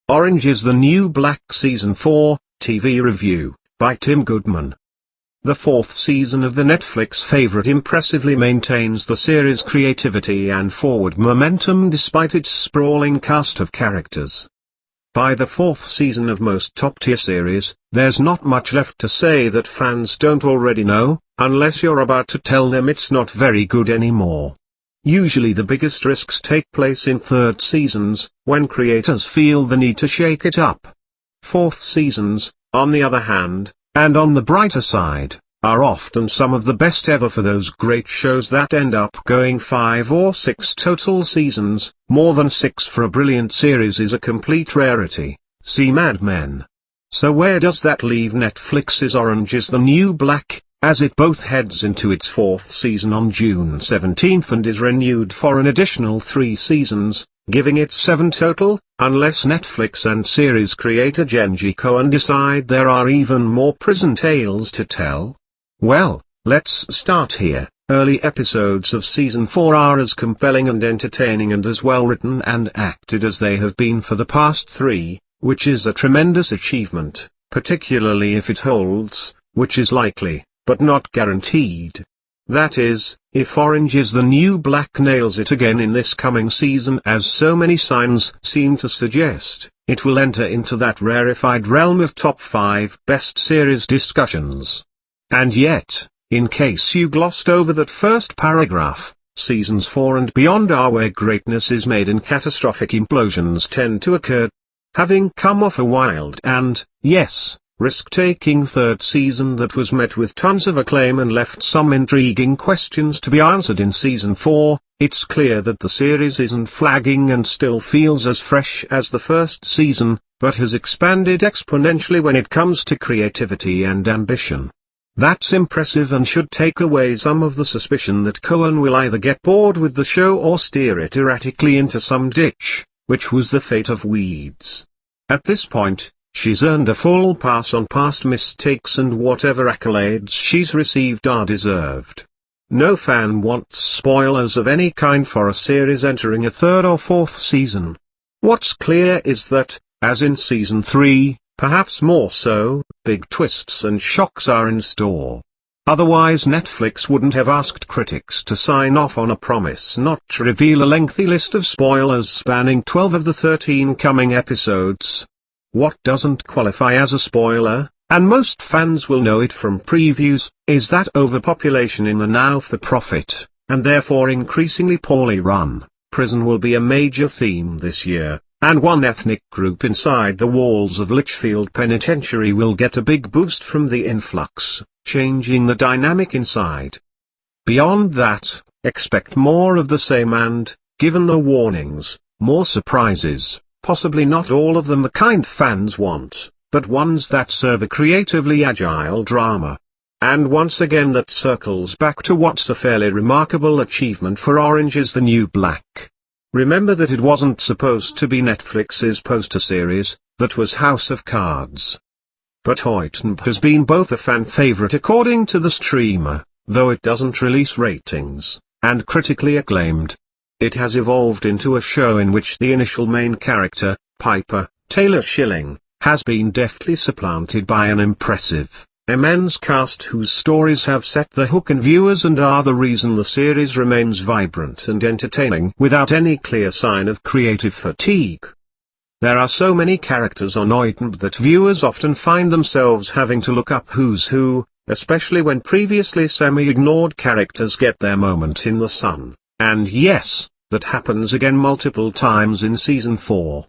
Orange is the New Black Season 4, TV Review, by Tim Goodman. The fourth season of the Netflix favorite impressively maintains the series' creativity and forward momentum despite its sprawling cast of characters. By the fourth season of most top-tier series, there's not much left to say that fans don't already know, unless you're about to tell them it's not very good anymore. Usually the biggest risks take place in third seasons, when creators feel the need to shake it up. Fourth seasons, on the other hand, and on the brighter side, are often some of the best ever for those great shows that end up going 5 or 6 total seasons. More than 6 for a brilliant series is a complete rarity. See Mad Men. So where does that leave Netflix's Orange is the New Black, as it both heads into its fourth season on June 17th and is renewed for an additional 3 seasons, giving it 7 total, unless Netflix and series creator Jenji Kohan decide there are even more prison tales to tell? Well, let's start here. Early episodes of Season 4 are as compelling and entertaining and as well written and acted as they have been for the past 3, which is a tremendous achievement, particularly if it holds, which is likely, but not guaranteed. That is, if Orange is the New Black nails it again in this coming season, as so many signs seem to suggest, it will enter into that rarefied realm of top 5 best series discussions. And yet, in case you glossed over that first paragraph, seasons 4 and beyond are where greatness is made and catastrophic implosions tend to occur. Having come off a wild and, yes, risk-taking third season that was met with tons of acclaim and left some intriguing questions to be answered in Season 4, it's clear that the series isn't flagging and still feels as fresh as the first season, but has expanded exponentially when it comes to creativity and ambition. That's impressive and should take away some of the suspicion that Kohan will either get bored with the show or steer it erratically into some ditch, which was the fate of Weeds. At this point, she's earned a full pass on past mistakes and whatever accolades she's received are deserved. No fan wants spoilers of any kind for a series entering a third or fourth season. What's clear is that, as in Season 3, perhaps more so, big twists and shocks are in store. Otherwise Netflix wouldn't have asked critics to sign off on a promise not to reveal a lengthy list of spoilers spanning 12 of the 13 coming episodes. What doesn't qualify as a spoiler, and most fans will know it from previews, is that overpopulation in the now-for-profit, and therefore increasingly poorly run, prison will be a major theme this year, and one ethnic group inside the walls of Litchfield Penitentiary will get a big boost from the influx, changing the dynamic inside. Beyond that, expect more of the same and, given the warnings, more surprises. Possibly not all of them the kind fans want, but ones that serve a creatively agile drama. And once again that circles back to what's a fairly remarkable achievement for Orange is the New Black. Remember that it wasn't supposed to be Netflix's poster series, that was House of Cards. But Orange has been both a fan favorite according to the streamer, though it doesn't release ratings, and critically acclaimed. It has evolved into a show in which the initial main character, Piper, Taylor Schilling, has been deftly supplanted by an impressive, immense cast whose stories have set the hook in viewers and are the reason the series remains vibrant and entertaining without any clear sign of creative fatigue. There are so many characters on Orange that viewers often find themselves having to look up who's who, especially when previously semi-ignored characters get their moment in the sun. And yes, that happens again multiple times in Season 4.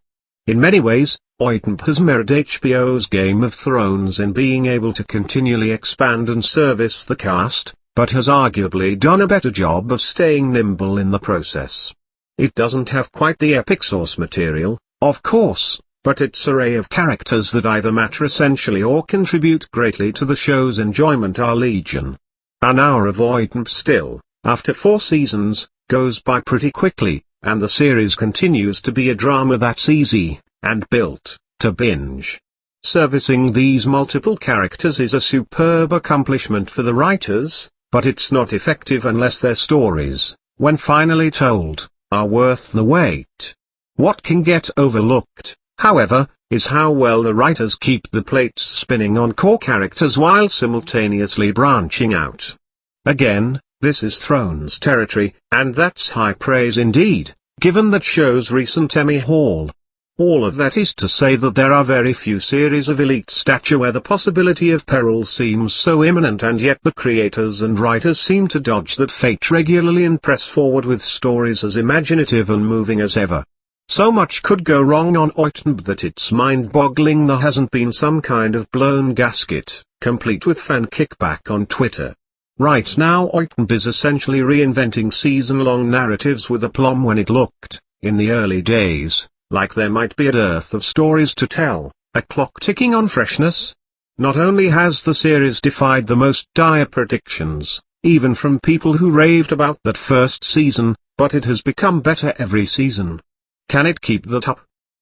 In many ways, Orange has mirrored HBO's Game of Thrones in being able to continually expand and service the cast, but has arguably done a better job of staying nimble in the process. It doesn't have quite the epic source material, of course, but its array of characters that either matter essentially or contribute greatly to the show's enjoyment are legion. An hour of Orange still, after 4 seasons, goes by pretty quickly, and the series continues to be a drama that's easy, and built, to binge. Servicing these multiple characters is a superb accomplishment for the writers, but it's not effective unless their stories, when finally told, are worth the wait. What can get overlooked, however, is how well the writers keep the plates spinning on core characters while simultaneously branching out. Again, this is Thrones territory, and that's high praise indeed, given that show's recent Emmy haul. All of that is to say that there are very few series of elite stature where the possibility of peril seems so imminent, and yet the creators and writers seem to dodge that fate regularly and press forward with stories as imaginative and moving as ever. So much could go wrong on Oitnb that it's mind-boggling there hasn't been some kind of blown gasket, complete with fan kickback on Twitter. Right now Oitnb is essentially reinventing season-long narratives with aplomb when it looked, in the early days, like there might be a dearth of stories to tell, a clock ticking on freshness. Not only has the series defied the most dire predictions, even from people who raved about that first season, but it has become better every season. Can it keep that up?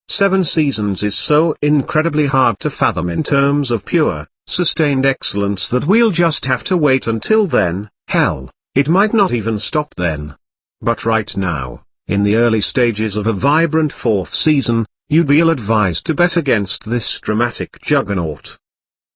7 seasons is so incredibly hard to fathom in terms of pure, sustained excellence that we'll just have to wait until then. Hell, it might not even stop then. But right now, in the early stages of a vibrant 4th season, you'd be ill-advised to bet against this dramatic juggernaut.